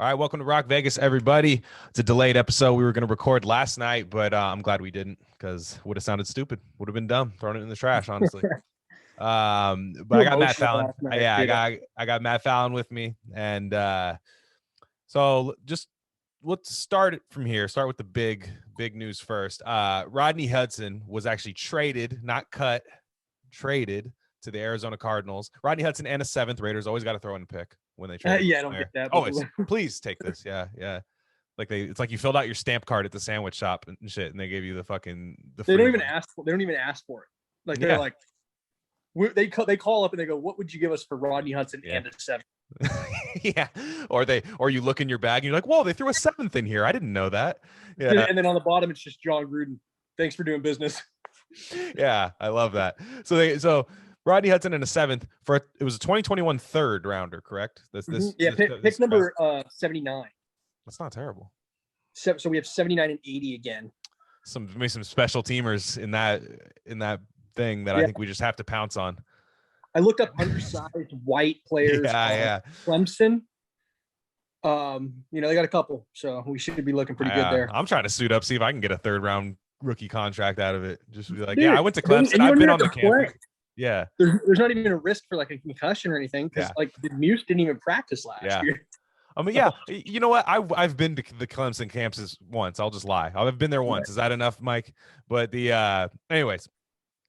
All right, welcome to Rock Vegas, everybody. It's a delayed episode. We were going to record last night, but I'm glad we didn't because it would have sounded stupid. Would have been dumb, throwing it in the trash, honestly. But I got Matt Fallon. Yeah, I got Matt Fallon with me, and so just let's start it from here. Start with the big news first. Rodney Hudson was actually traded, not cut, traded to the Arizona Cardinals. Rodney Hudson and a seventh. Raiders always got to throw in a pick when they trade. Yeah, I don't get that. Always, please take this. Yeah. Like it's like you filled out your stamp card at the sandwich shop and shit, and they gave you the fucking. They don't even ask for it. Like they're like, they call up and they go, "What would you give us for Rodney Hudson and a seventh?" Yeah, or you look in your bag and you're like, "Whoa, they threw a seventh in here. I didn't know that." Yeah, and then on the bottom it's just John Gruden. Thanks for doing business. Yeah, I love that. So Rodney Hudson and a seventh it was a 2021 third rounder, correct? Pick number 79. That's not terrible. So we have 79 and 80 again. Maybe some special teamers in that thing that I think we just have to pounce on. I looked up undersized white players. Yeah. Clemson. They got a couple, so we should be looking pretty good there. I'm trying to suit up, see if I can get a third round rookie contract out of it. Just be like, dude, I went to Clemson. I've been on the campus. Yeah. There's not even a risk for like a concussion or anything because the Muse didn't even practice last year. I mean, you know what? I've been to the Clemson campuses once. I'll just lie. I've been there once. Is that enough, Mike? But anyways,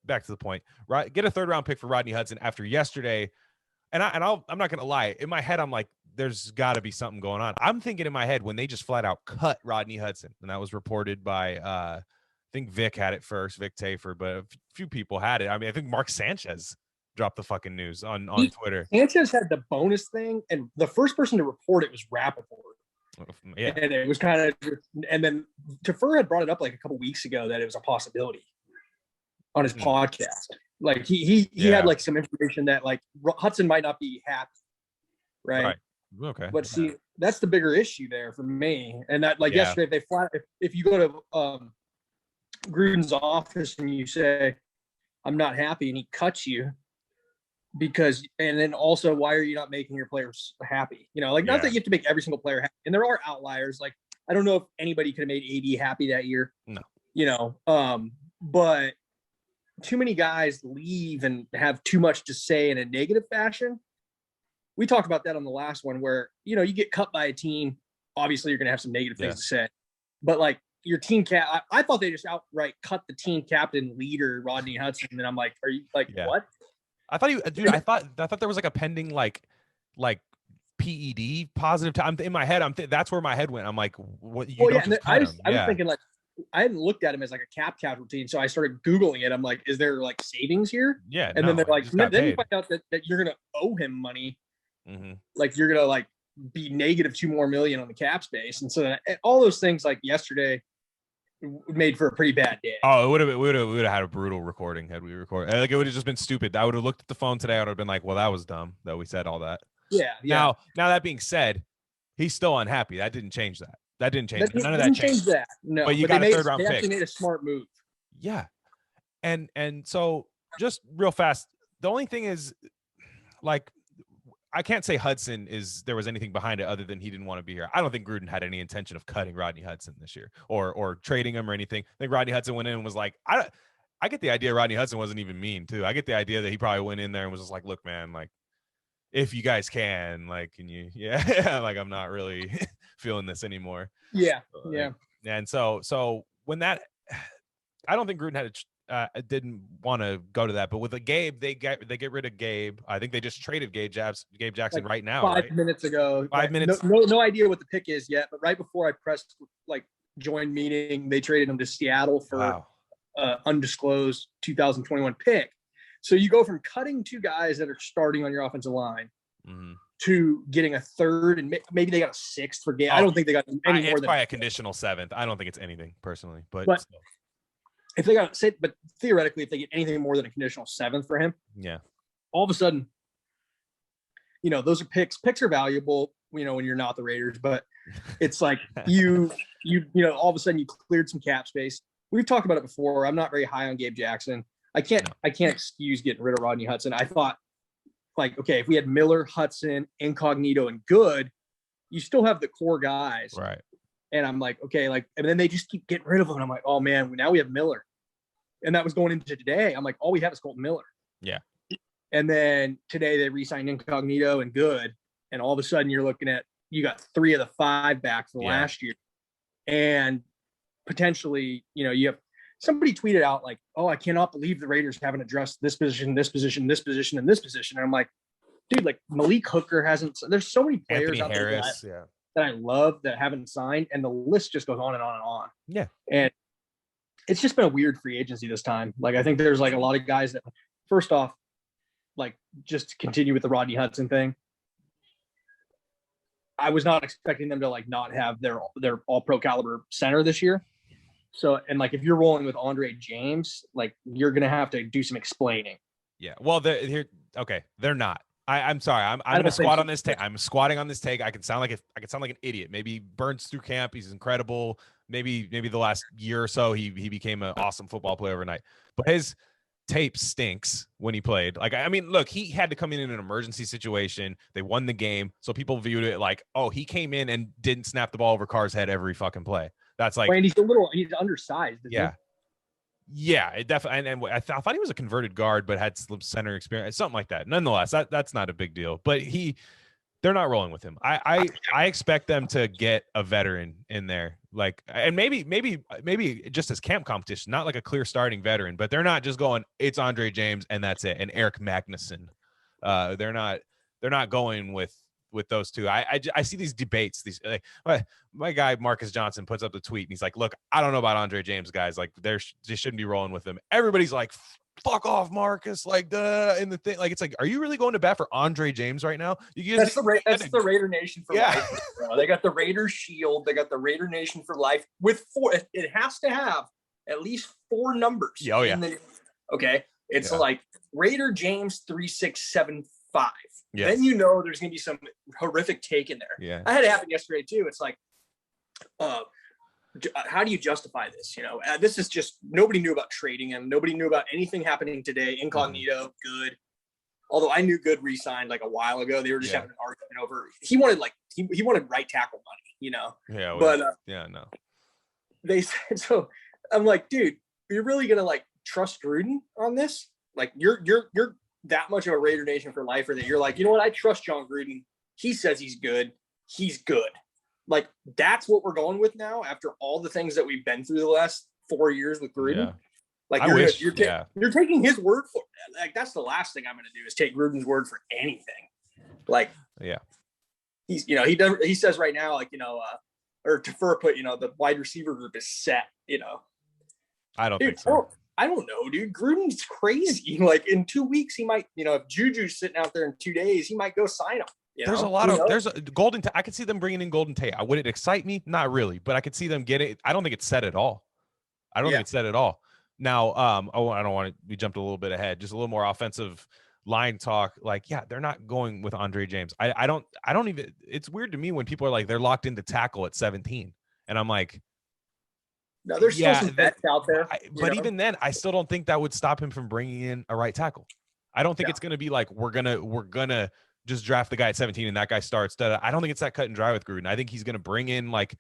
back to the point. Right, get a third round pick for Rodney Hudson after yesterday, I'm not gonna lie. In my head, I'm like, there's got to be something going on. I'm thinking in my head when they just flat out cut Rodney Hudson, and that was reported by I think Vic had it first, Vic Tafer, but a few people had it. I mean, I think Mark Sanchez dropped the fucking news on Twitter. Sanchez had the bonus thing, and the first person to report it was Rappaport. Yeah. And it was kind of, and then Tafer had brought it up like a couple weeks ago that it was a possibility on his podcast. Like he had like some information that like Hudson might not be happy. Right. Okay. But see, that's the bigger issue there for me. And that yesterday, if you go to Gruden's office and you say, I'm not happy, and he cuts you, and then also, why are you not making your players happy? Not that you have to make every single player happy. And there are outliers. Like, I don't know if anybody could have made AD happy that year. No. But too many guys leave and have too much to say in a negative fashion. We talked about that on the last one where, you get cut by a team. Obviously, you're going to have some negative things to say. But, like, your team I thought they just outright cut the team captain leader, Rodney Hudson. And I'm like, are you like, what? I thought there was like a pending like PED positive time in my head. That's where my head went. I'm like, what? I was thinking like, I hadn't looked at him as like a cap routine, so I started Googling it. I'm like, is there like savings here? Yeah. And then they're like, then you find out that you're gonna owe him money. Mm-hmm. Like you're gonna like be negative $2 more million on the cap space, and so all those things like yesterday made for a pretty bad day. Oh, we would have had a brutal recording had we recorded. Like it would have just been stupid. I would have looked at the phone today. I would have been like, well, that was dumb that we said all that. Yeah. Now that being said, he's still unhappy. That didn't change that. None of that changed that. No, but you got a third round pick. They actually made a smart move. Yeah. And so just real fast, the only thing is like, I can't say there was anything behind it other than he didn't want to be here. I don't think Gruden had any intention of cutting Rodney Hudson this year or trading him or anything. I think Rodney Hudson went in and was like, I get the idea Rodney Hudson wasn't even mean too. I get the idea that he probably went in there and was just like, look, man, like if you guys can, like, can you, like, I'm not really feeling this anymore. Yeah. And so when that, I don't think Gruden had didn't want to go to that, but with the Gabe, they get rid of Gabe. I think they just traded Gabe Jackson like right now. 5 minutes ago. 5 minutes. No idea what the pick is yet, but right before I pressed like join meeting, they traded him to Seattle for undisclosed 2021 pick. So you go from cutting 2 guys that are starting on your offensive line to getting a third, and maybe they got a 6th for Gabe. I don't think they got any more than probably a conditional 7th. I don't think it's anything personally, but if they got but theoretically, if they get anything more than a conditional 7th for him, all of a sudden, those are picks. Picks are valuable, when you're not the Raiders, but it's like you all of a sudden you cleared some cap space. We've talked about it before. I'm not very high on Gabe Jackson. I can't excuse getting rid of Rodney Hudson. I thought like, okay, if we had Miller, Hudson, Incognito, and Good, you still have the core guys. Right. And I'm like, okay, like, and then they just keep getting rid of them. And I'm like, oh man, now we have Miller. And that was going into today. I'm like, all we have is Colton Miller. Yeah. And then today they re-signed Incognito and Good. And all of a sudden you're looking at, you got 3 of the 5 back from last year. And potentially, you know, you have somebody tweeted out like, oh, I cannot believe the Raiders haven't addressed this position, this position, this position, and this position. And I'm like, dude, like Malik Hooker hasn't, there's so many players Anthony out Harris, there that I love that haven't signed, and the list just goes on and on and on. Yeah. And it's just been a weird free agency this time. Like, I think there's like a lot of guys that, first off, like, just to continue with the Rodney Hudson thing, I was not expecting them to like not have their all pro caliber center this year. So, and like, if you're rolling with Andre James, like, you're going to have to do some explaining. Yeah. Well, they're okay. They're not. I'm sorry. I'm going to squat on this take. I'm squatting on this take. I can sound like an idiot. Maybe Burns through camp. He's incredible. Maybe the last year or so he became an awesome football player overnight. But his tape stinks when he played. Like, I mean, look, he had to come in an emergency situation. They won the game, so people viewed it like, oh, he came in and didn't snap the ball over Carr's head every fucking play. That's like, and he's undersized. Yeah, it definitely. And I thought he was a converted guard, but had some center experience, something like that. Nonetheless, that's not a big deal. But they're not rolling with him. I expect them to get a veteran in there, like, and maybe just as camp competition, not like a clear starting veteran, but they're not just going, it's Andre James and that's it, and Eric Magnuson. They're not going with those two. I see these debates. These like, my guy Marcus Johnson puts up the tweet and he's like, "Look, I don't know about Andre James, guys. Like, they shouldn't be rolling with him." Everybody's like, "Fuck off, Marcus!" Like, in the thing, like, it's like, are you really going to bat for Andre James right now? That's the Raider Nation for life. They got the Raider Shield. They got the Raider Nation for life with 4. It has to have at least 4 numbers. Oh yeah. Okay, it's like Raider James 3675. Yes. Then you know there's going to be some horrific take in there. Yeah. I had it happen yesterday too. It's like, how do you justify this? You know, this is just, nobody knew about trading him. Nobody knew about anything happening today. Incognito, Good. Although I knew Good re-signed like a while ago. They were just having an argument over, he wanted like, he wanted right tackle money, you know? Yeah. But no. They said, so I'm like, dude, you're really going to like trust Gruden on this? Like, you're that much of a Raider Nation for lifer that you're like, you know what? I trust John Gruden. He says he's good. He's good. Like, that's what we're going with now after all the things that we've been through the last 4 years with Gruden. Yeah. Like, you're taking his word for it. Like, that's the last thing I'm going to do is take Gruden's word for anything. Like, he's, you know, he says right now, like, you know, or Tafur put, you know, the wide receiver group is set, you know. I don't think so. I don't know, dude. Gruden's crazy. Like, in 2 weeks, he might, you know, if Juju's sitting out there in 2 days, he might go sign him. There's a lot of there's a Golden Tate. I could see them bringing in Golden Tate. Would it excite me? Not really, but I could see them getting. I don't think it's set at all. I don't think it's set at all. Now, I don't want to. We jumped a little bit ahead. Just a little more offensive line talk. Like, they're not going with Andre James. I don't even. It's weird to me when people are like they're locked into tackle at 17, and I'm like, no, there's still some vets out there. But even then, I still don't think that would stop him from bringing in a right tackle. I don't think it's going to be like we're gonna just draft the guy at 17 and that guy starts. I don't think it's that cut and dry with Gruden. I think he's going to bring in like,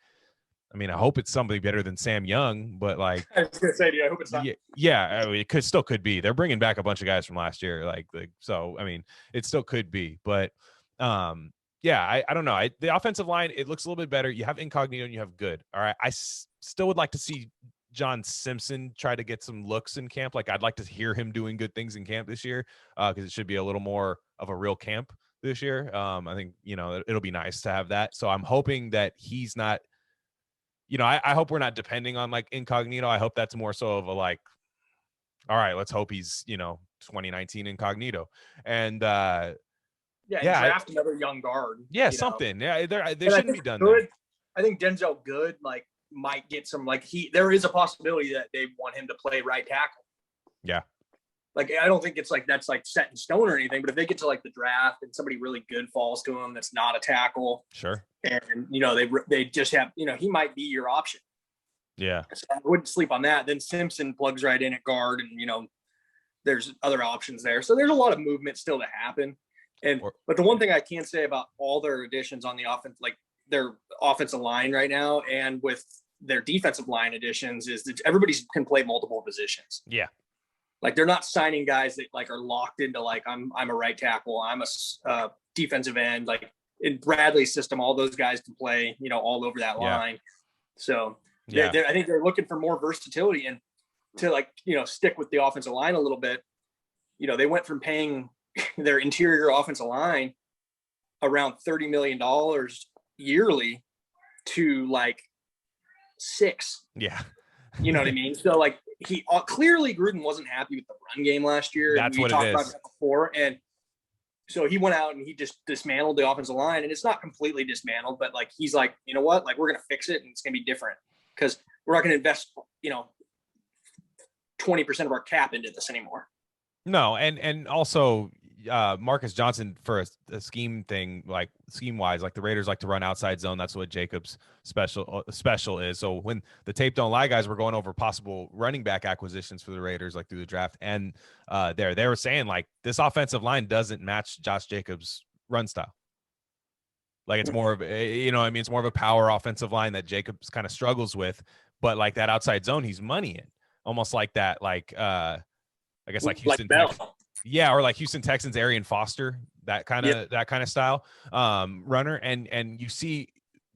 I mean, I hope it's somebody better than Sam Young, but like, I was going to say to you, I hope it's not. Yeah, I mean, it still could be. They're bringing back a bunch of guys from last year, so. I mean, it still could be, but I don't know. The offensive line, it looks a little bit better. You have Incognito and you have Good. All right, I still would like to see John Simpson try to get some looks in camp. Like, I'd like to hear him doing good things in camp this year because it should be a little more of a real camp this year. I think, you know, it'll be nice to have that. So I'm hoping that he's not, you know, I hope we're not depending on like Incognito. I hope that's more so of a like, all right, let's hope he's, you know, 2019 Incognito. And draft another young guard. Yeah, something. Know? Yeah, they shouldn't be done. Good. I think Denzel Good like might get some like there is a possibility that they want him to play right tackle. Yeah. Like, I don't think it's like that's like set in stone or anything, but if they get to like the draft and somebody really good falls to him that's not a tackle, sure, and you know they just have, you know, he might be your option. Yeah, so I wouldn't sleep on that. Then Simpson plugs right in at guard, and you know there's other options there. So there's a lot of movement still to happen. But the one thing I can say about all their additions on the offense, like their offensive line right now and with their defensive line additions is that everybody can play multiple positions. Yeah. Like they're not signing guys that like are locked into like I'm a right tackle, I'm a defensive end. Like in Bradley's system, all those guys can play, all over that line. So I think they're looking for more versatility and to like, stick with the offensive line a little bit. They went from paying their interior offensive line around $30 million yearly to like $6. Yeah. You know what I mean? So like he clearly Gruden wasn't happy with the run game last year. That's what it is. About that before. And so he went out and he just dismantled the offensive line, and it's not completely dismantled, but like, he's like, you know what? Like we're going to fix it and it's going to be different because we're not going to invest, 20% of our cap into this anymore. No. And also, Marcus Johnson for a scheme thing, like scheme wise, like the Raiders like to run outside zone. That's what Jacobs special is. So when the tape don't lie guys were going over possible running back acquisitions for the Raiders, like through the draft, and they were saying like this offensive line doesn't match Josh Jacobs' run style. Like it's more of it's more of a power offensive line that Jacobs kind of struggles with, but like that outside zone, he's money in almost like that. Like I guess like Houston. Yeah, or like Houston Texans, Arian Foster, that kind of style runner, and you see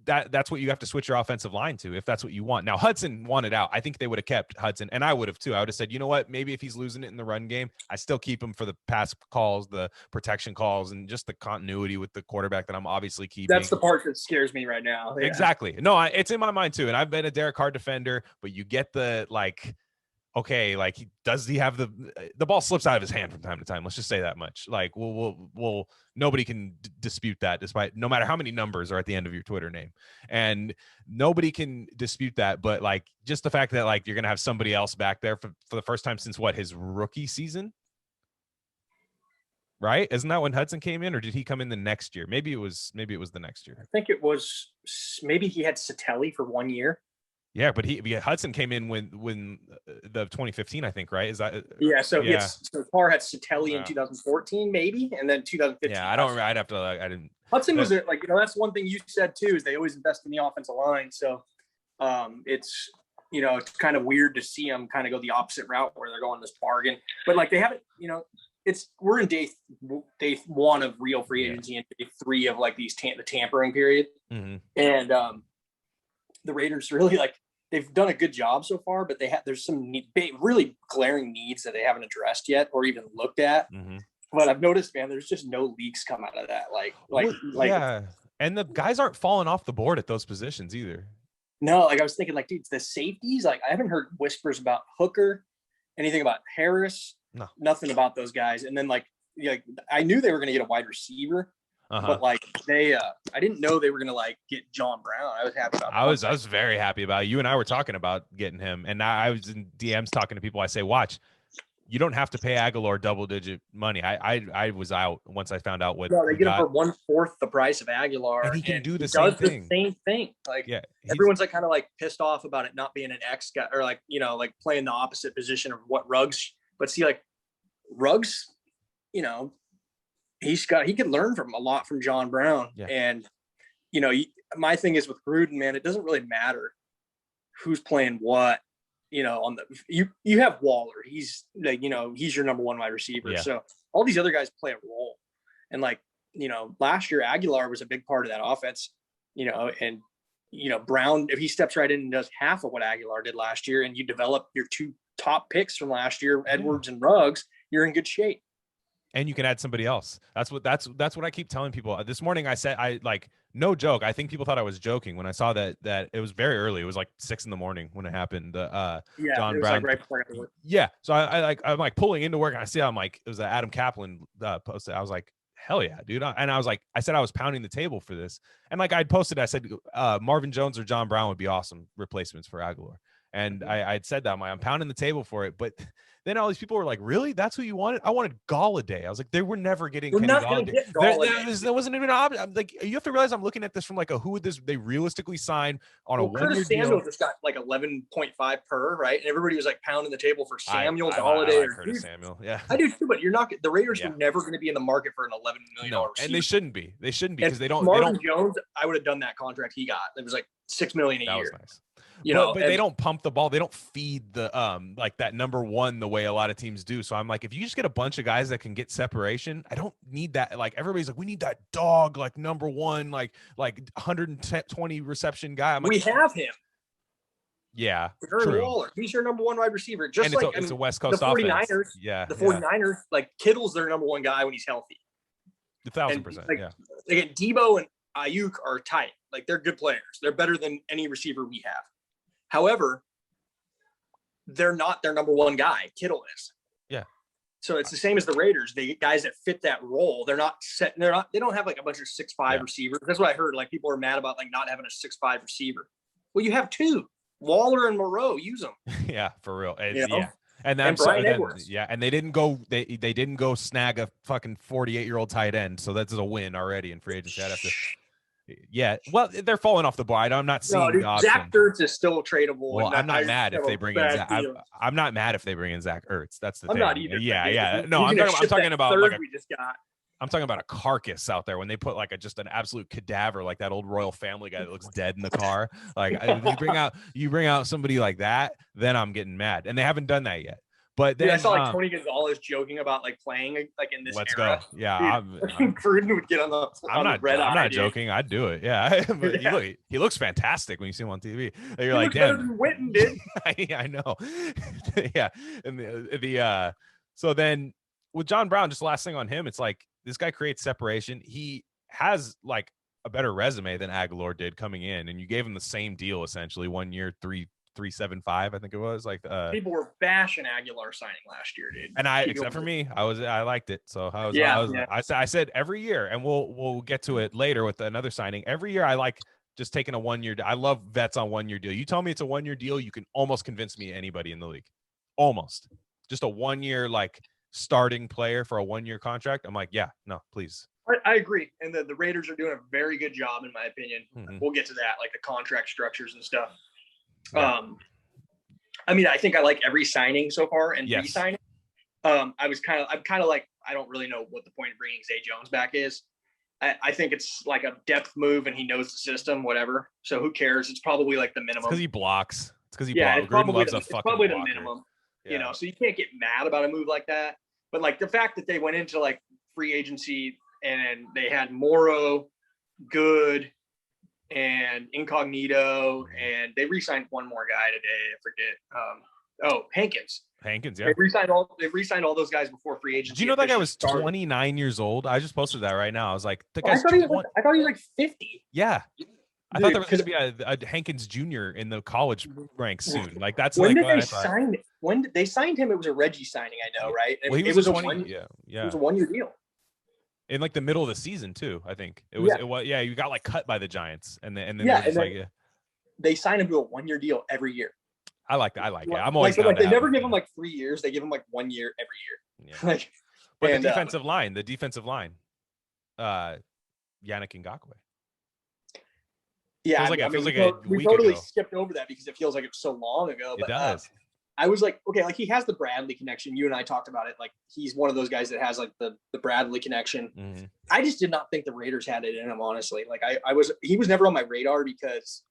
that's what you have to switch your offensive line to if that's what you want. Now Hudson wanted out. I think they would have kept Hudson, and I would have too. I would have said, you know what, maybe if he's losing it in the run game, I still keep him for the pass calls, the protection calls, and just the continuity with the quarterback that I'm obviously keeping. That's the part that scares me right now. Yeah. Exactly. No, it's in my mind too, and I've been a Derek Carr defender, but you get the like. Okay, like does he have the ball slips out of his hand from time to time? Let's just say that much. Like, we'll nobody can dispute that, despite no matter how many numbers are at the end of your Twitter name, and nobody can dispute that. But like, just the fact that like you're gonna have somebody else back there for the first time since his rookie season, right? Isn't that when Hudson came in, or did he come in the next year? Maybe it was the next year. I think it was maybe he had Satelli for 1 year. Yeah, but Hudson came in when the 2015, I think, right? Is that? Yeah. So Carr had Satelli in 2014, maybe, and then 2015. Yeah, I'd have to. I didn't. Hudson was like, that's one thing you said too, is they always invest in the offensive line. So, it's it's kind of weird to see them kind of go the opposite route where they're going this bargain, but like they haven't, we're in day 1 of real free agency and day 3 of like the tampering period, and the Raiders really like. They've done a good job so far, but there's some really glaring needs that they haven't addressed yet or even looked at. But I've noticed, man, there's just no leaks come out of that. Like, yeah. And the guys aren't falling off the board at those positions either. No, like I was thinking, like, dude, the safeties, like I haven't heard whispers about Hooker, anything about Harris, nothing about those guys. And then like I knew they were going to get a wide receiver. But like I didn't know they were gonna like get John Brown. I was happy about that. I was very happy about it. You and I were talking about getting him, and I was in DMs talking to people. I say, watch, you don't have to pay Aguilar double-digit money. I was out once I found out what. No, they get him for 1/4 the price of Aguilar, and he can do the same thing. Like everyone's like kind of like pissed off about it not being an X guy or like like playing the opposite position of what Ruggs. But see, like Ruggs, he can learn from a lot from John Brown. Yeah. And, my thing is with Gruden, man, it doesn't really matter who's playing what, you have Waller. He's like, he's your number 1 wide receiver. Yeah. So all these other guys play a role. And like, last year Aguilar was a big part of that offense, and, Brown, if he steps right in and does half of what Aguilar did last year and you develop your 2 top picks from last year, Edwards and Ruggs, you're in good shape. And you can add somebody else. That's what I keep telling people. This morning I said, no joke. I think people thought I was joking when I saw that it was very early. It was like 6 a.m. when it happened. John Brown. Like right before I work. Yeah. So I'm like pulling into work and I see I'm like, it was an Adam Kaplan posted. I was like, hell yeah, dude. And I said I was pounding the table for this. And like I'd posted, I said Marvin Jones or John Brown would be awesome replacements for Aguilar. And I'd said that I'm pounding the table for it, but then all these people were like, really? That's who you wanted? I wanted Galladay. I was like, they were never getting Kenny Galladay. There wasn't even an option. I'm like, you have to realize I'm looking at this from like who would they realistically sign on a 1-year deal. Samuel just got like 11.5 per, right? And everybody was like pounding the table for Samuel, Galladay. I Curtis Samuel. Yeah. I do too, but the Raiders were never going to be in the market for an $11 million receiver. And they shouldn't be. They shouldn't be because they don't. Marvin Jones, I would have done that contract he got. It was like $6 million a year. That was nice. But they don't pump the ball. They don't feed the like that number one the way a lot of teams do. So I'm like, if you just get a bunch of guys that can get separation, I don't need that. Like everybody's like, we need that dog, like number one, like 120 reception guy. I'm like, we have him. Yeah, Aaron Waller. He's your number one wide receiver. Just and it's a West Coast the 49ers. Offense. Yeah, the 49ers, like Kittle's their number one guy when he's healthy. 1,000%. Like, again, Debo and Ayuk are tight. Like they're good players. They're better than any receiver we have. However, they're not their number one guy. Kittle is. Yeah. So it's the same as the Raiders. They get guys that fit that role. They're not set. They don't have like a bunch of 6'5" receivers. That's what I heard. Like people are mad about like not having a 6'5" receiver. Well, you have two, Waller and Moreau. Use them. Yeah, for real. Yeah. And that's and they didn't go snag a fucking 48-year-old tight end. So that's a win already in free agency. I'd have to. Yeah, well, they're falling off the board. I'm not seeing the option. Zach Ertz is still tradable. Well, I'm not mad if they bring in Zach. I'm not mad if they bring in Zach Ertz. That's the thing. I'm not either. Yeah. No, I'm talking about like we just got. I'm talking about a carcass out there when they put like just an absolute cadaver, like that old royal family guy that looks dead in the car. Like you bring out somebody like that, then I'm getting mad, and they haven't done that yet. But then I saw like Tony Gonzalez joking about like playing like in this let's era. Go. Yeah, Gruden would get on the. I'm not joking. I'd do it. Yeah, but he looks fantastic when you see him on TV. You're like, damn. Witten did. I know. Yeah, and so then with John Brown, just the last thing on him, it's like this guy creates separation. He has like a better resume than Aguilar did coming in, and you gave him the same deal essentially, 1 year, 375, I think it was. Like people were bashing Aguilar signing last year, dude. And except for me, I liked it. So I said every year, and we'll get to it later with another signing. Every year I like just taking a 1 year. I love vets on 1 year deal. You tell me it's a 1 year deal, you can almost convince me anybody in the league. Almost. Just a 1 year like starting player for a 1 year contract. I'm like, yeah, no, please. I agree. And the Raiders are doing a very good job, in my opinion. Mm-hmm. We'll get to that, like the contract structures and stuff. Yeah. I mean, I think I like every signing so far and re-signing. I'm kind of like, I don't really know what the point of bringing Zay Jones back is. I think it's like a depth move and he knows the system, whatever. So who cares? It's probably like the minimum. It's because he blocks. It's because he blocks. Gruden loves a fucking probably blocker. The minimum, you know, so you can't get mad about a move like that. But like the fact that they went into like free agency and they had Morrow, Good, and Incognito, and they re-signed one more guy today. I forget. Hankins. Yeah. They re-signed all those guys before free agency. Did you know that guy was 29 years old? I just posted that right now. I was like, I thought he was like 50. Yeah. I thought there was going to be a Hankins Jr. in the college ranks soon. Like that's when like did they sign it? When they signed him, it was a Reggie signing. I know, right? Well, it was a 20. Yeah. It was a 1 year deal. In like the middle of the season too, I think it was. You got like cut by the Giants, and then they signed him to a 1 year deal every year. I like that. I'm always they never give him like 3 years. They give him like 1 year every year. Yeah. But the defensive line, Yannick Ngakoue. Yeah, we totally skipped over that because it feels like it's so long ago. But, it does. I was like, okay, like he has the Bradley connection. You and I talked about it. Like he's one of those guys that has like the Bradley connection. Mm-hmm. I just did not think the Raiders had it in him, honestly. Like he was never on my radar because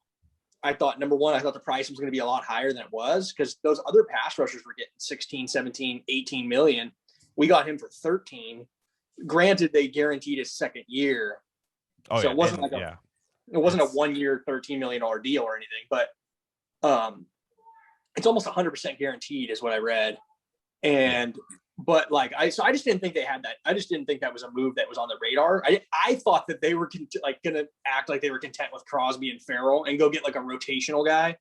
I thought, number one, I thought the price was going to be a lot higher than it was because those other pass rushers were getting 16, 17, 18 million. We got him for 13. Granted, they guaranteed his second year. It wasn't it wasn't a 1 year, $13 million deal or anything, but it's almost 100% guaranteed is what I read. But like, I just didn't think they had that. I just didn't think that was a move that was on the radar. I thought that they were going to act like they were content with Crosby and Farrell and go get like a rotational guy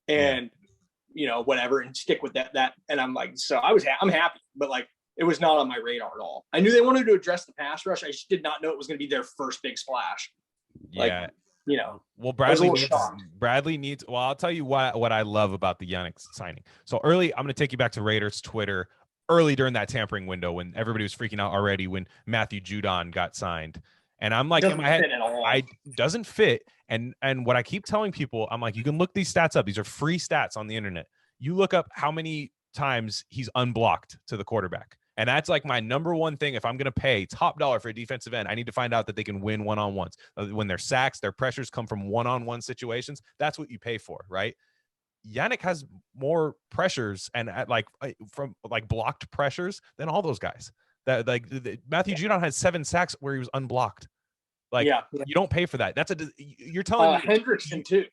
and, whatever, and stick with that. And I'm like, so I'm happy, but like, it was not on my radar at all. I knew they wanted to address the pass rush. I just did not know it was going to be their first big splash. Yeah. Well, Bradley needs. Well, I'll tell you what I love about the Yannick signing. So early, I'm going to take you back to Raiders Twitter early during that tampering window when everybody was freaking out already when Matthew Judon got signed, and I'm like, in my head, doesn't fit. And what I keep telling people, I'm like, you can look these stats up. These are free stats on the internet. You look up how many times he's unblocked to the quarterback. And that's like my number one thing. If I'm going to pay top dollar for a defensive end, I need to find out that they can win one-on-ones. When their sacks, their pressures come from one-on-one situations, that's what you pay for, right? Yannick has more pressures and from blocked pressures than all those guys. Matthew Judon had 7 sacks where he was unblocked. You don't pay for that. You're telling me Hendrickson too.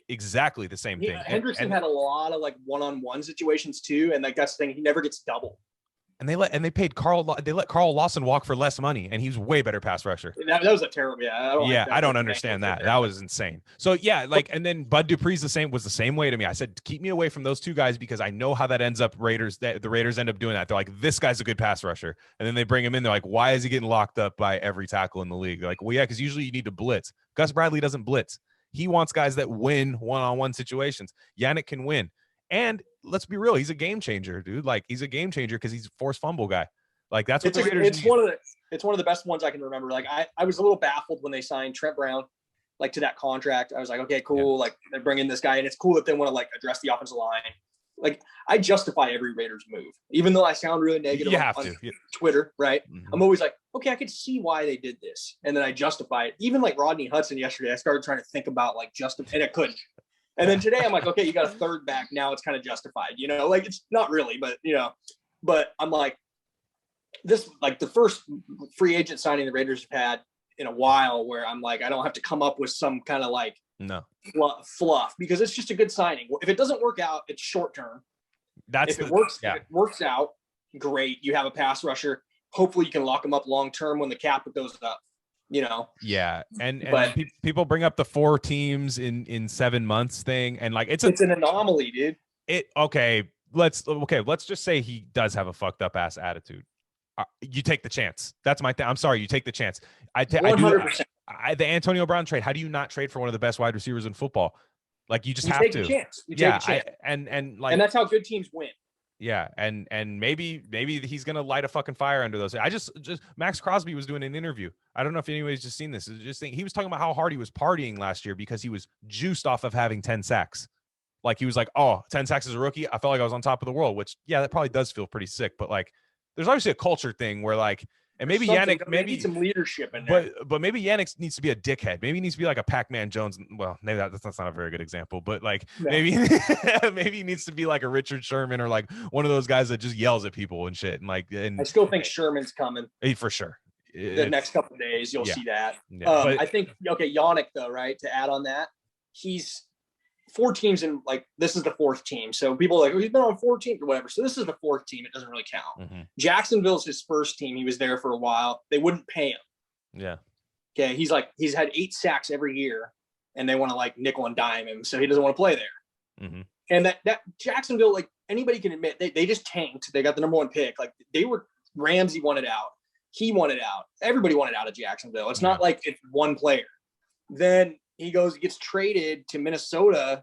Exactly the same thing. Hendrickson had a lot of one-on-one situations too, and that's the thing. He never gets double. And they let Carl Lawson walk for less money, and he's way better pass rusher. That was a terrible. I don't understand that. That was insane. So and then Bud Dupree's was the same way to me. I said, keep me away from those two guys because I know how that ends up. The Raiders end up doing that. They're like, this guy's a good pass rusher, and then they bring him in. They're like, why is he getting locked up by every tackle in the league? They're like, well, yeah, because usually you need to blitz. Gus Bradley doesn't blitz. He wants guys that win one-on-one situations. Yannick can win. And let's be real, he's a game changer, dude. He's a game changer because he's a forced fumble guy. That's what it's one of the best ones I can remember. I was a little baffled when they signed Trent Brown to that contract. I was like, okay, cool. Yeah. They're bringing this guy, and it's cool that they want to address the offensive line. I justify every Raiders move, even though I sound really negative on Twitter, right? Mm-hmm. I'm always like, okay, I could see why they did this, and then I justify it. Even Rodney Hudson yesterday, I started trying to think about and I couldn't. And then today I'm like, okay, you got a third back. Now it's kind of justified, it's not really, but I'm like, this, the first free agent signing the Raiders have had in a while where I'm like, I don't have to come up with some kind of fluff because it's just a good signing. If it doesn't work out, it's short term. If it works out, great. You have a pass rusher. Hopefully you can lock them up long-term when the cap goes up. Yeah, and people bring up the 4 teams in 7 months thing, and it's an anomaly, dude. Let's just say he does have a fucked up ass attitude. You take the chance. That's my thing. I'm sorry, you take the chance. 100%. The Antonio Brown trade. How do you not trade for one of the best wide receivers in football? You just have to. Take a chance. You take a chance. And that's how good teams win. Yeah, and maybe he's gonna light a fucking fire under those. I just Max Crosby was doing an interview. I don't know if anybody's just seen this. He was talking about how hard he was partying last year because he was juiced off of having 10 sacks. He was like, 10 sacks as a rookie. I felt like I was on top of the world, which that probably does feel pretty sick. But there's obviously a culture thing where and maybe Yannick, maybe some leadership in there. But maybe Yannick needs to be a dickhead. Maybe he needs to be like a Pac-Man Jones. Well, maybe that's not a very good example, but maybe he needs to be like a Richard Sherman or one of those guys that just yells at people and shit. And I still think Sherman's coming for sure. The next couple of days, you'll see that. Yeah, I think Yannick though, right? To add on that, he's 4 teams in this is the 4th team. So people are he's been on 4 teams or whatever. So this is the 4th team. It doesn't really count. Mm-hmm. Jacksonville's his first team. He was there for a while. They wouldn't pay him. Yeah. Okay. He's had 8 sacks every year, and they want to nickel and dime him. So he doesn't want to play there. Mm-hmm. And that Jacksonville, anybody can admit, they just tanked. They got the number 1 pick. Ramsey wanted out. He wanted out. Everybody wanted out of Jacksonville. It's not like it's one player. Then he gets traded to Minnesota,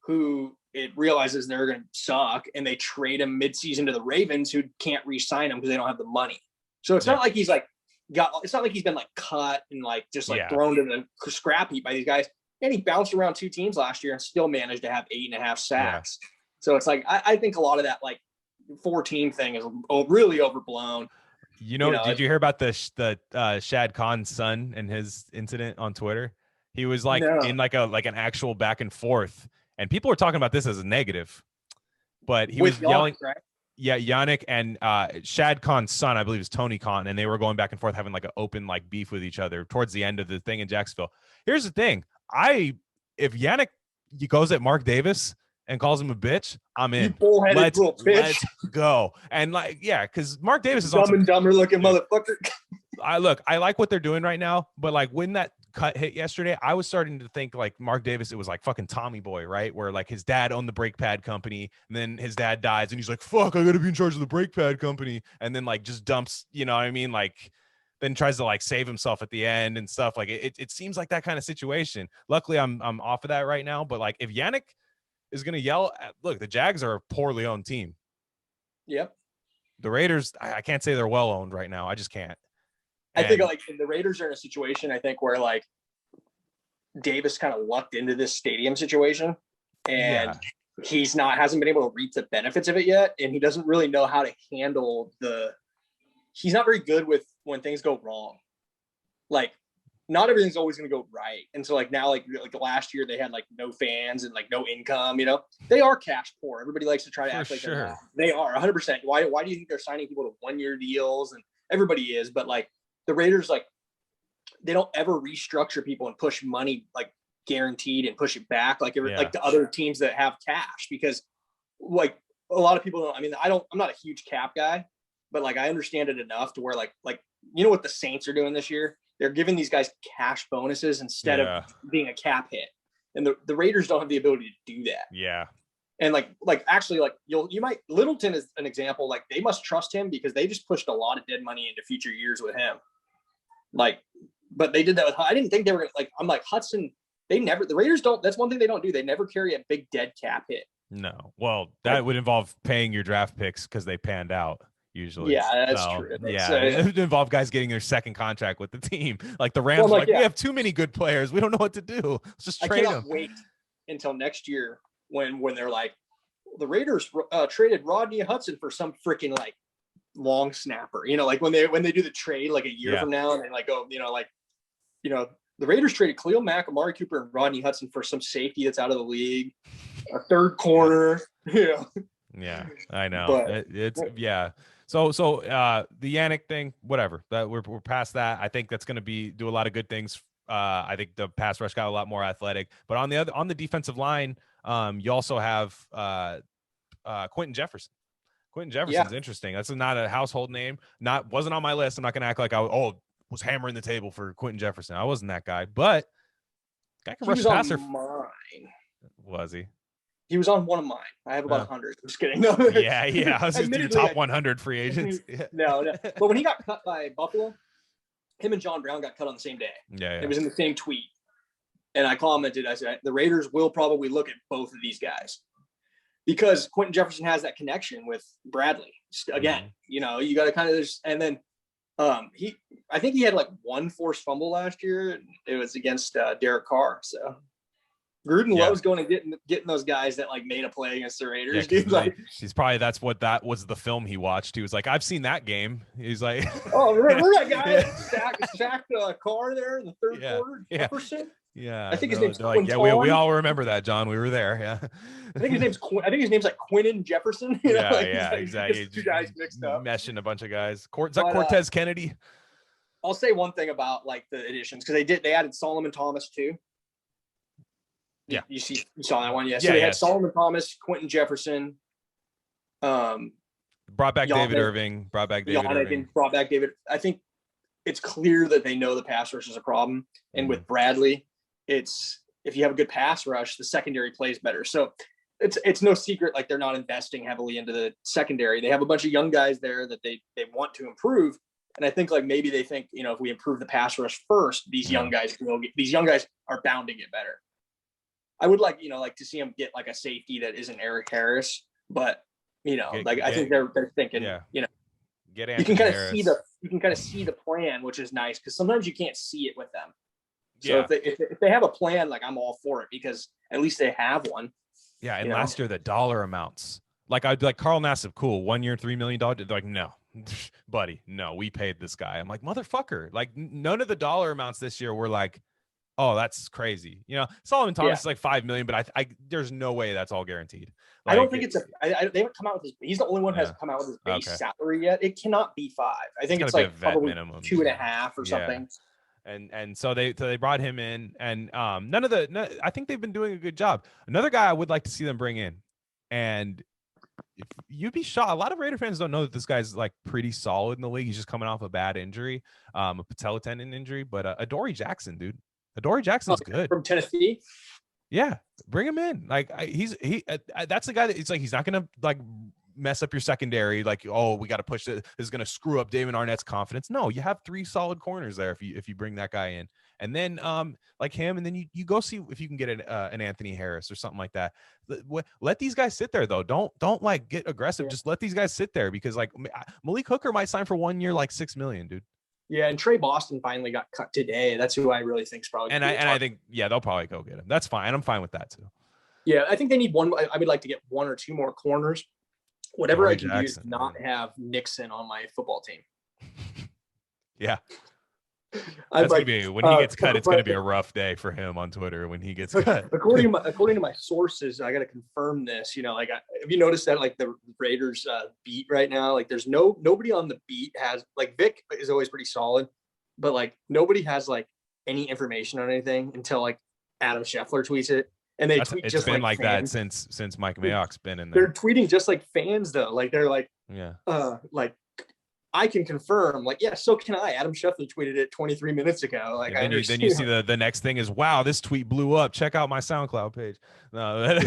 who it realizes they're going to suck, and they trade him midseason to the Ravens, who can't re-sign him because they don't have the money. So it's not like he's it's not like he's been cut and thrown to the scrap heap by these guys. And he bounced around 2 teams last year and still managed to have 8.5 sacks. Yeah. So it's I think a lot of that 4-team thing is really overblown. Did you hear about the Shad Khan's son and his incident on Twitter? He was in an actual back and forth, and people were talking about this as a negative, but he was yelling. Right? Yeah, Yannick and Shad Khan's son, I believe, is Tony Khan, and they were going back and forth having an open beef with each other towards the end of the thing in Jacksonville. Here's the thing: if Yannick goes at Mark Davis and calls him a bitch, I'm in. Let's go. And because Mark Davis is dumb and dumber looking motherfucker. I like what they're doing right now, but when that cut hit yesterday, I was starting to think Mark Davis, it was fucking Tommy Boy, right? Where his dad owned the brake pad company, and then his dad dies, and he's like, fuck, I gotta be in charge of the brake pad company, and then just dumps, you know what I mean? then tries to like save himself at the end and stuff. Like it seems like that kind of situation. Luckily, I'm off of that right now. But like if Yannick is gonna yell at, look, the Jags are a poorly owned team. Yep. The Raiders, I can't say they're well owned right now. I just can't. I think like the Raiders are in a situation, I think, where like Davis kind of lucked into this stadium situation, and hasn't been able to reap the benefits of it yet, and he doesn't really know how to handle he's not very good with when things go wrong. Like, not everything's always going to go right. And so like now, like last year they had like no fans and like no income, they are cash poor. Everybody likes to try to act like they're not. They are 100%. Why do you think they're signing people to 1-year deals? And everybody is, but like the Raiders, like they don't ever restructure people and push money like guaranteed and push it back like like the other teams that have cash, because like a lot of people don't. I mean, I'm not a huge cap guy, but like I understand it enough to where like what the Saints are doing this year? They're giving these guys cash bonuses instead of being a cap hit. And the Raiders don't have the ability to do that. Yeah. And like actually like you might, Littleton is an example. Like they must trust him because they just pushed a lot of dead money into future years with him. Like, but they did that with, I didn't think they were like, I'm like Hudson. The Raiders don't, that's one thing they don't do. They never carry a big dead cap hit. No. Well, that would involve paying your draft picks because they panned out. Usually, yeah, that's true. It would involve guys getting their second contract with the team. Like the Rams, we have too many good players. We don't know what to do. Let's just trade them. Wait until next year when they're like, the Raiders traded Rodney Hudson for some freaking like long snapper. Like when they do the trade like a year from now, and they like go, the Raiders traded Khalil Mack, Amari Cooper, and Rodney Hudson for some safety that's out of the league, a third corner. Yeah, I know. But, it's So the Yannick thing, whatever. That we're past that. I think that's going to do a lot of good things. I think the pass rush got a lot more athletic. But on the defensive line, you also have Quentin Jefferson. Quentin Jefferson's interesting. That's not a household name. Wasn't on my list. I'm not going to act like I was hammering the table for Quentin Jefferson. I wasn't that guy, but guy can rush passer. Mine. Was he? He was on one of mine. I have about 100. I'm just kidding. No. Yeah. I was just your top 100 free agents. No. But when he got cut by Buffalo, him and John Brown got cut on the same day. Yeah. It was in the same tweet. And I commented, I said, the Raiders will probably look at both of these guys because Quentin Jefferson has that connection with Bradley. Again, you got to kind of – and then I think he had like one forced fumble last year. It was against Derek Carr. So – Gruden loves going and getting those guys that like made a play against the Raiders. Dude. Like, that was the film he watched. He was like, I've seen that game. He's like, oh, remember that guy that sacked Carr there in the third quarter? Jefferson? Yeah, I think his name's like, we all remember that, John. We were there. Yeah, I think his name's like Quinton Jefferson. Exactly. Two guys mixed up, meshing a bunch of guys. Is that Cortez Kennedy? I'll say one thing about like the additions because they added Solomon Thomas too. Yeah, you saw that one. Yeah, so they had Solomon Thomas, Quentin Jefferson, brought back David Irving, brought back David. I think it's clear that they know the pass rush is a problem, and with Bradley, it's if you have a good pass rush, the secondary plays better. So it's no secret like they're not investing heavily into the secondary. They have a bunch of young guys there that they want to improve, and I think like maybe they think if we improve the pass rush first, these young guys are bound to get better. I would like to see him get like a safety that isn't Eric Harris, but I think they're thinking, you can kind of see the plan, which is nice because sometimes you can't see it with them. So if they have a plan, like I'm all for it because at least they have one. Yeah, and last year the dollar amounts, like I'd be like Carl Nassib, cool, 1 year, $3 million. They're like, no, buddy, no, we paid this guy. I'm like, motherfucker, like none of the dollar amounts this year were like, oh, that's crazy. Solomon Thomas is like $5 million, but I there's no way that's all guaranteed. Like, I don't think they haven't come out with he's the only one who hasn't come out with his base salary yet. It cannot be 5. I think it's like probably minimum 2.5 or something. And so they brought him in, and I think they've been doing a good job. Another guy I would like to see them bring in, and if you'd be shocked. A lot of Raider fans don't know that this guy's like pretty solid in the league. He's just coming off a bad injury, a patella tendon injury, but Adoree Jackson, dude. Adoree Jackson's good from Tennessee. Yeah, bring him in. Like he's that's the guy that it's like he's not gonna like mess up your secondary. Like, oh, we got to push it. This is going to screw up Damon Arnett's confidence. No, you have 3 solid corners there if you bring that guy in. And then like him, and then you go see if you can get an Anthony Harris or something like that. Let these guys sit there though. Don't like get aggressive. Yeah. Just let these guys sit there, because like Malik Hooker might sign for 1 year like $6 million, dude. Yeah, and Trey Boston finally got cut today. That's who I really think is probably. And I think they'll probably go get him. That's fine. I'm fine with that too. Yeah, I think they need one. I would like to get 1 or 2 more corners. Whatever I can do is not have Nixon on my football team. Yeah. That's gonna be when he gets cut. It's gonna be a rough day for him on Twitter when he gets cut. According to my sources, I got to confirm this. Like, have you noticed that like the Raiders beat right now? Like, there's nobody on the beat has like Vic is always pretty solid, but like nobody has like any information on anything until like Adam Scheffler tweets it, and they tweet just been like fans. That since Mike Mayock's been in there. They're tweeting just like fans though. Like they're like like. I can confirm, like, yeah, so can I. Adam Scheffler tweeted it 23 minutes ago. Like, then you see the next thing is, wow, this tweet blew up. Check out my SoundCloud page. No,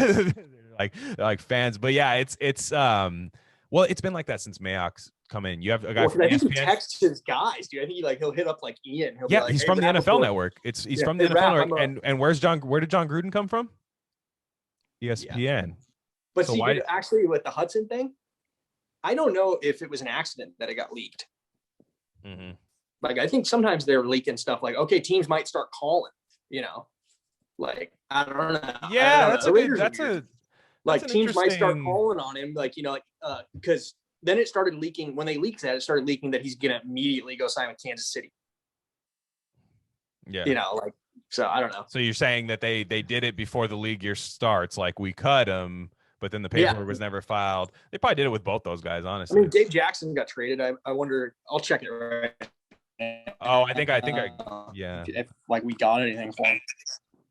like fans, but yeah, it's well, it's been like that since Mayock's come in. You have a guy from ESPN. I think he texts his guys, dude. I think he'll hit up like Ian. He'll be like, he's from the NFL Network. He's from the NFL Network. And where did John Gruden come from? ESPN. Yeah. But so actually with the Hudson thing, I don't know if it was an accident that it got leaked. Mm-hmm. Like, I think sometimes they're leaking stuff like, okay, teams might start calling, like, I don't know. Yeah, teams might start calling on him, like, because then it started leaking. When they leaked that, it started leaking that he's going to immediately go sign with Kansas City. Yeah. So I don't know. So you're saying that they did it before the league year starts, like we cut him, but then the paperwork was never filed. They probably did it with both those guys, honestly. I mean, Dave Jackson got traded. I wonder. I'll check it right. Oh, I think if like we got anything for him.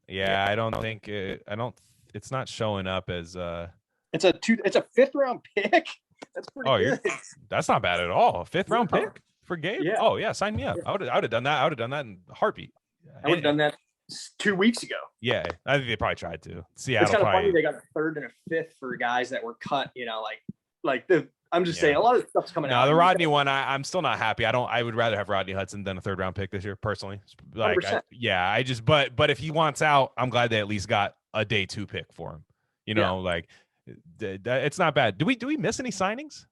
Yeah, I don't think it's not showing up as It's a 5th round pick. That's pretty good. That's not bad at all. A 5th round pick for Gabe? Yeah. Oh yeah, sign me up. I would have done that. I would have done that in a heartbeat. I would have done that 2 weeks ago. Yeah, I think they probably tried to. Seattle, it's kind of funny they got a 3rd and a 5th for guys that were cut. I'm just saying a lot of stuff's coming out. No, the Rodney one, I'm still not happy. I would rather have Rodney Hudson than a 3rd round pick this year, personally. Like, but if he wants out, I'm glad they at least got a day 2 pick for him. It's not bad. Do we miss any signings?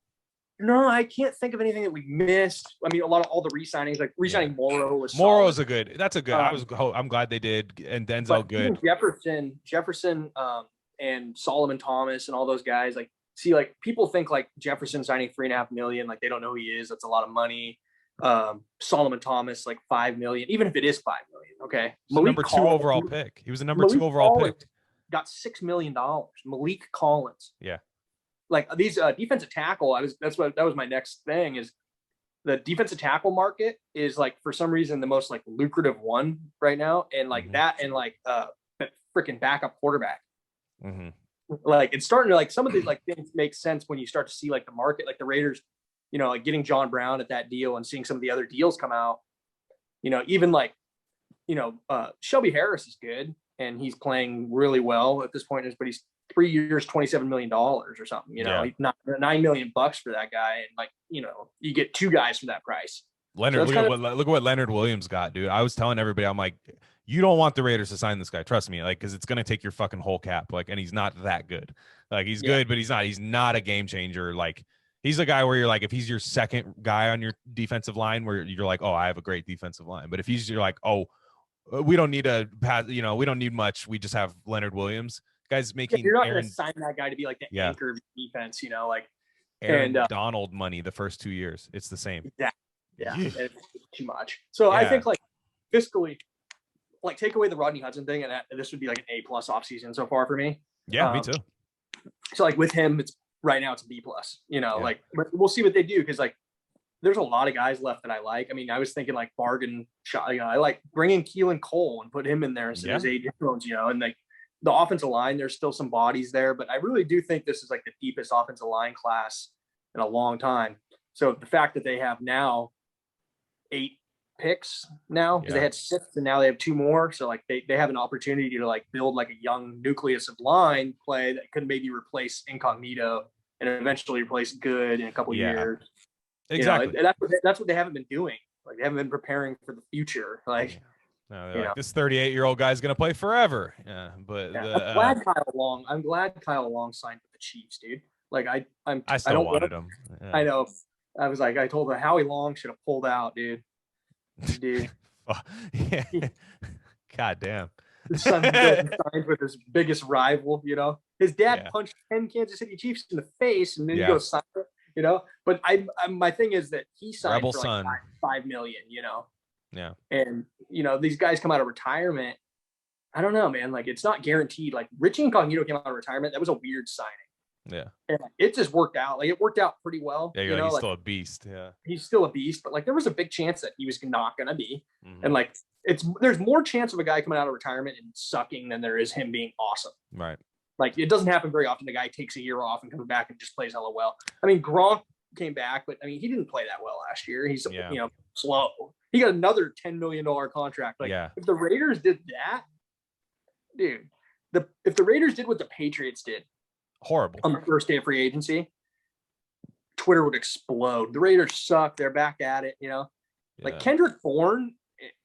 No, I can't think of anything that we missed. I mean, all the re-signings, like re-signing Morrow was Morrow's solid. That's a good. I'm glad they did, and Denzel good. Jefferson, and Solomon Thomas and all those guys. Like, see, like people think like Jefferson signing $3.5 million, like they don't know who he is. That's a lot of money. Solomon Thomas like $5 million, even if it is $5 million. Okay, number 2 overall pick. He was the number 2 overall pick. Got $6 million. Malik Collins. Yeah. Like these defensive tackle, that was my next thing is the defensive tackle market is like for some reason the most like lucrative one right now, and like that and like freaking backup quarterback. Mm-hmm. Like it's starting to like some of these like things make sense when you start to see like the market, like the Raiders, like getting John Brown at that deal and seeing some of the other deals come out. Even like Shelby Harris is good and he's playing really well at this point, but he's 3 years, $27 million or something, not $9 million for that guy. And like, you get 2 guys for that price. Leonard, look at what Leonard Williams got, dude. I was telling everybody, I'm like, you don't want the Raiders to sign this guy. Trust me. Like, cause it's going to take your fucking whole cap. Like, and he's not that good. Like he's good, but he's not a game changer. Like he's a guy where you're like, if he's your second guy on your defensive line where you're like, oh, I have a great defensive line. But if you're like, oh, we don't need a pass, we don't need much. We just have Leonard Williams. Guys making you're not going to sign that guy to be like the anchor of defense, like Aaron Donald money the first 2 years. It's the same. Yeah. It's too much. So I think like fiscally, like take away the Rodney Hudson thing, and this would be like an A+ offseason so far for me. Yeah, me too. So like with him, it's right now it's a B+. Like but we'll see what they do because like there's a lot of guys left that I like. I mean, I was thinking like bargain shot. I like bringing Keelan Cole and put him in there instead of A.J. Jones. And like. The offensive line, there's still some bodies there, but I really do think this is like the deepest offensive line class in a long time. So the fact that they have now 8 picks now, because they had 6 and now they have 2 more. So like they have an opportunity to like build like a young nucleus of line play that could maybe replace Incognito and eventually replace good in a couple years. Exactly. You know, that's what they haven't been doing. Like they haven't been preparing for the future. Like, no, like, this 38-year-old guy's gonna play forever. Yeah, but I'm glad Kyle Long signed with the Chiefs, dude. Like I still wanted him. Yeah. I know. I was like, I told him Howie Long should have pulled out, dude. Yeah. God damn. His son signed with his biggest rival, you know. His dad punched 10 Kansas City Chiefs in the face, and then he goes sign it, you know. But my thing is that he signed for like $5 million, you know. Yeah. And you know, these guys come out of retirement. I don't know, man. Like it's not guaranteed. Like Richie Incognito came out of retirement. That was a weird signing. Yeah. And it just worked out. Like it worked out pretty well. Yeah, you know, he's still a beast. Yeah. He's still a beast, but like there was a big chance that he was not gonna be. And like there's more chance of a guy coming out of retirement and sucking than there is him being awesome. Right. Like it doesn't happen very often. The guy takes a year off and comes back and just plays hella well. I mean, Gronk came back, but I mean, he didn't play that well last year. He's you know, slow. He got another $10 million contract. Like if the Raiders did that, dude, if the Raiders did what the Patriots did, horrible on the first day of free agency, Twitter would explode. The Raiders suck. They're back at it, you know. Like Kendrick Bourne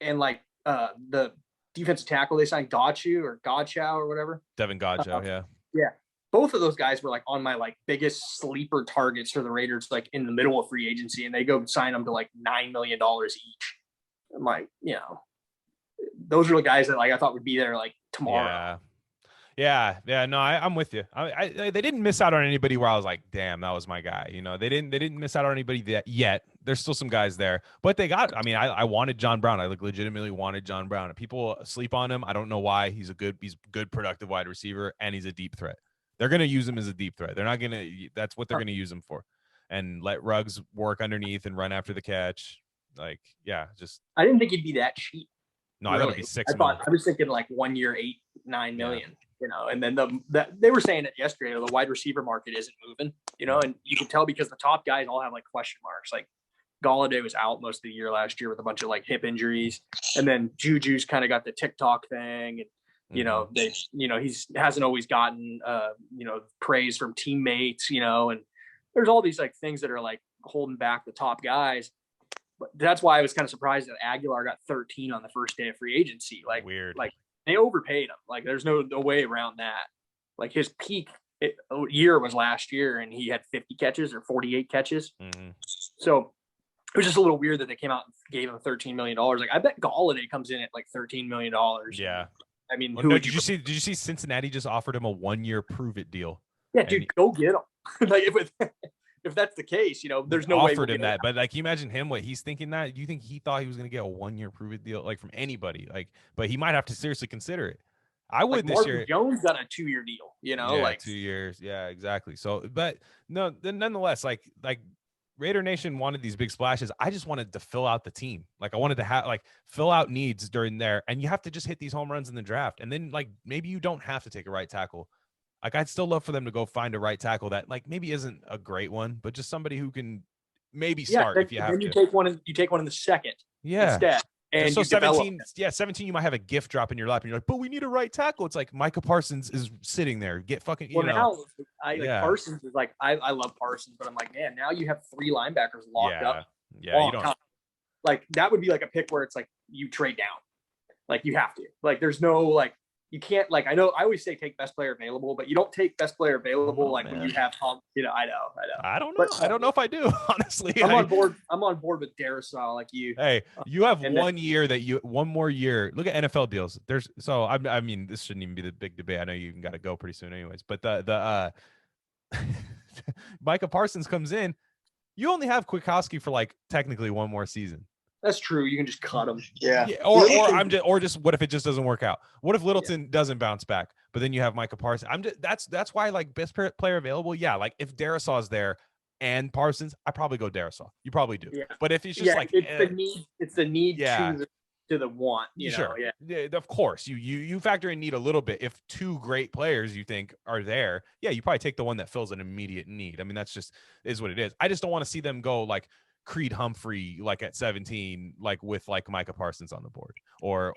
and like the defensive tackle they signed, Godchow or whatever. Devin Godchow, yeah. Both of those guys were like on my like biggest sleeper targets for the Raiders, like in the middle of free agency, and they go sign them to like $9 million each. I'm like, you know, those are the guys that like I thought would be there like tomorrow. Yeah. No, I'm with you. They didn't miss out on anybody where I was like, damn, that was my guy. You know, they didn't miss out on anybody yet. There's still some guys there, but they got. I mean, I wanted John Brown. I legitimately wanted John Brown. People sleep on him. I don't know why. He's good, productive wide receiver, and he's a deep threat. They're gonna use him as a deep threat. They're not gonna. That's what they're gonna use him for, and let Ruggs work underneath and run after the catch. Like, just. I didn't think he'd be that cheap. No, really. I thought it'd be 6 million. I was thinking like 1 year, 8-9 million. You know, and then they were saying it yesterday. The wide receiver market isn't moving. You know, and you can tell because the top guys all have like question marks. Like Galladay was out most of the year last year with a bunch of like hip injuries, and then Juju's kind of got the TikTok thing, and you know hasn't always gotten praise from teammates. You know, and there's all these like things that are like holding back the top guys. But that's why I was kind of surprised that Aguilar got 13 on the first day of free agency. Like weird. Like they overpaid him. Like there's no way around that. Like his peak year was last year, and he had 50 catches or 48 catches. So it was just a little weird that they came out and gave him $13 million. Like I bet Galladay comes in at like $13 million. Yeah. I mean, did you see Cincinnati just offered him a 1-year prove it deal? Yeah, dude, go get him. Like if that's the case, you know, there's no way offered him that. But like, can you imagine him what he's thinking that? Do you think he thought he was going to get a 1-year prove it deal like from anybody? Like, but he might have to seriously consider it. I would this year. Jones got a 2-year deal, you know, like 2 years. Yeah, exactly. So, but no, nonetheless, like Raider Nation wanted these big splashes. I just wanted to fill out the team. Like I wanted to have fill out needs during there, and you have to just hit these home runs in the draft, and then like maybe you don't have to take a right tackle. Like I'd still love for them to go find a right tackle that like maybe isn't a great one, but just somebody who can maybe start if you have to. You take one in the second. Instead. And so 17, 17, you might have a gift drop in your lap, and you're like, but we need a right tackle. It's like Micah Parsons is sitting there. Get fucking. Now Parsons is like I love Parsons, but I'm like, man, now you have 3 linebackers locked up. Yeah, you don't. Like that would be like a pick where it's like you trade down, like you have to. Like there's no like. You can't I know I always say take best player available, but you don't take best player available when you have you know, I know. I don't know. I don't know if I do, honestly. I'm on board with Darrisaw like you. Hey, you have 1 year one more year. Look at NFL deals. I mean, this shouldn't even be the big debate. I know you got to go pretty soon anyways, but the Micah Parsons comes in, you only have Kwiatkowski for like technically 1 more season. That's true. You can just cut him. Yeah. Or just what if it just doesn't work out? What if Littleton doesn't bounce back? But then you have Micah Parsons. That's why like best player available. Yeah, like if Darrisaw is there and Parsons, I probably go Darrisaw. You probably do. Yeah. But if it's just it's the need to the want. You know? Sure. Yeah. Of course, you factor in need a little bit. If 2 great players you think are there, yeah, you probably take the one that fills an immediate need. I mean, that's just is what it is. I just don't want to see them go like Creed Humphrey like at 17 like with like Micah Parsons on the board or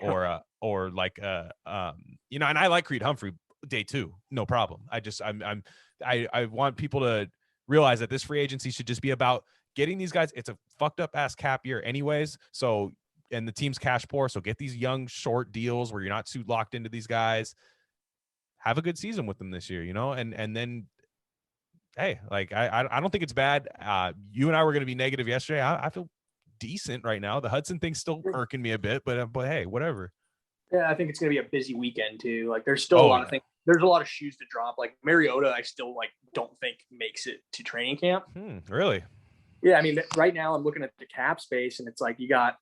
like you know, and I like Creed Humphrey day 2, no problem. I want people to realize that this free agency should just be about getting these guys. It's a fucked up ass cap year anyways. So, and the team's cash poor. So get these young short deals where you're not too locked into these guys. Have a good season with them this year, you know, and then, hey, like I don't think it's bad. You and I were going to be negative yesterday. I feel decent right now. The Hudson thing's still irking me a bit, but hey, whatever. Yeah, I think it's going to be a busy weekend too. Like there's still a lot of things. There's a lot of shoes to drop. Like Mariota, I still don't think makes it to training camp. Really? Yeah, I mean, right now I'm looking at the cap space, and it's like you got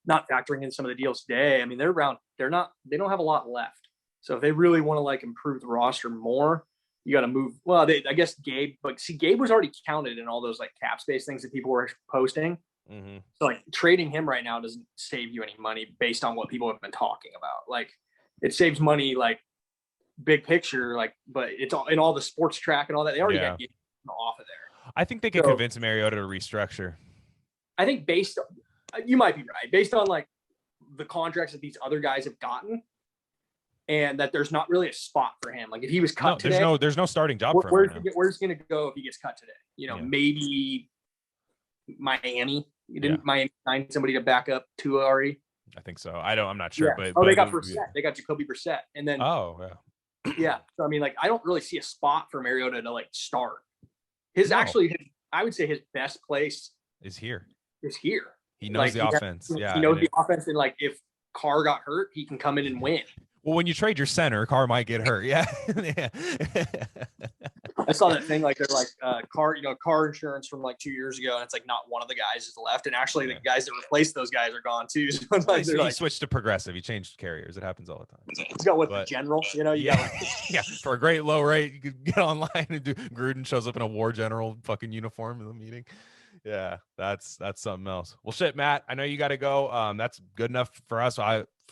not factoring in some of the deals today. I mean, they don't have a lot left. So if they really want to improve the roster more, you got to move. Well, I guess Gabe, but see, Gabe was already counted in all those cap space things that people were posting. Mm-hmm. So trading him right now doesn't save you any money based on what people have been talking about. It saves money, big picture, but it's all in all the sports track and all that. They already got Gabe off of there. I think they could convince Mariota to restructure. I think you might be right. Based on the contracts that these other guys have gotten, and that there's not really a spot for him. If he was cut today, there's no starting job for him. Where's he going to go if he gets cut today? Maybe Miami. Miami find somebody to back up Tua already. I think so. I'm not sure, but they got Brissett. They got Jacoby Brissett, and then yeah. So I mean, I don't really see a spot for Mariota to start. I would say his best place is here. He knows the offense. He knows the offense, and if Carr got hurt, he can come in and win. Well, when you trade your center, Carr might get hurt. Yeah. I saw that thing they're car insurance from 2 years ago, and it's not one of the guys is left, and actually the guys that replaced those guys are gone too. So he switched to Progressive. He changed carriers. It happens all the time. He's got the General. Yeah, for a great low rate, you could get online and do. Gruden shows up in a War General fucking uniform in the meeting. Yeah, that's something else. Well, shit, Matt, I know you got to go. That's good enough for us.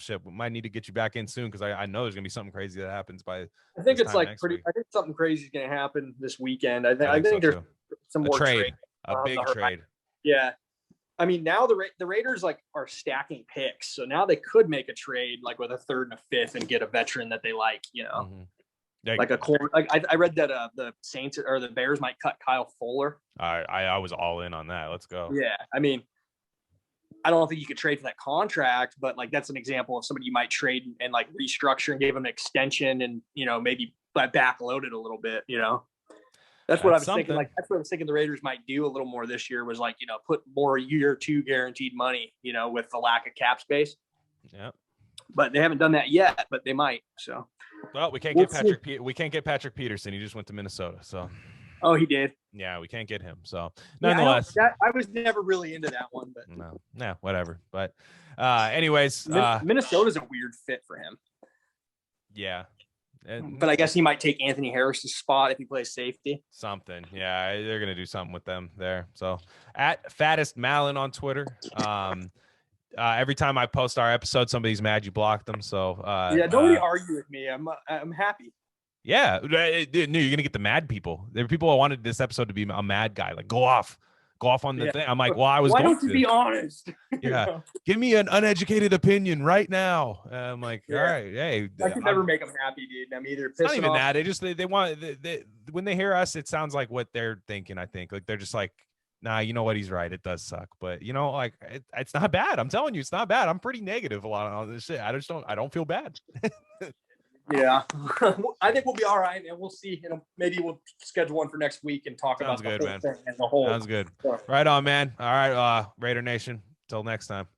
We might need to get you back in soon because I know there's gonna be something crazy that happens by. I think it's I think something crazy is gonna happen this weekend. I think there's some more trade. A big trade. Yeah, I mean now the Raiders are stacking picks, so now they could make a trade with a third and a fifth and get a veteran that they like. Mm-hmm. A core. I read that the Saints or the Bears might cut Kyle Fuller. I was all in on that. Let's go. Yeah, I mean, I don't think you could trade for that contract, but that's an example of somebody you might trade and restructure and give them an extension and maybe backload it a little bit. That's what I was thinking. That's what I was thinking the Raiders might do a little more this year was put more year 2 guaranteed money. With the lack of cap space. Yeah. But they haven't done that yet, but they might. So. Well, we can't get Patrick. We can't get Patrick Peterson. He just went to Minnesota. So. Oh, he did. Yeah, we can't get him. So, nonetheless, I was never really into that one, but no, whatever. But, anyways, Minnesota's a weird fit for him. Yeah, but I guess he might take Anthony Harris's spot if he plays safety. Something, yeah, they're gonna do something with them there. So, at Fattest Malin on Twitter. Every time I post our episode, somebody's mad you blocked them. So nobody argue with me. I'm happy. Yeah, no, you're gonna get the mad people. There were people who wanted this episode to be a mad guy, go off on the thing. I'm like, well, I was. Why don't you be honest? Yeah, give me an uneducated opinion right now. I'm like, all right, hey, I could never make them happy, dude. I'm either pissed. It's not even that. They just they want when they hear us, it sounds like what they're thinking. I think they're just like, nah, you know what? He's right. It does suck, but it's not bad. I'm telling you, it's not bad. I'm pretty negative a lot on this shit. I don't feel bad. Yeah, I think we'll be all right, and we'll see. Maybe we'll schedule one for next week and talk about the whole thing and the whole. Sounds good. Right on, man. All right, Raider Nation. Till next time.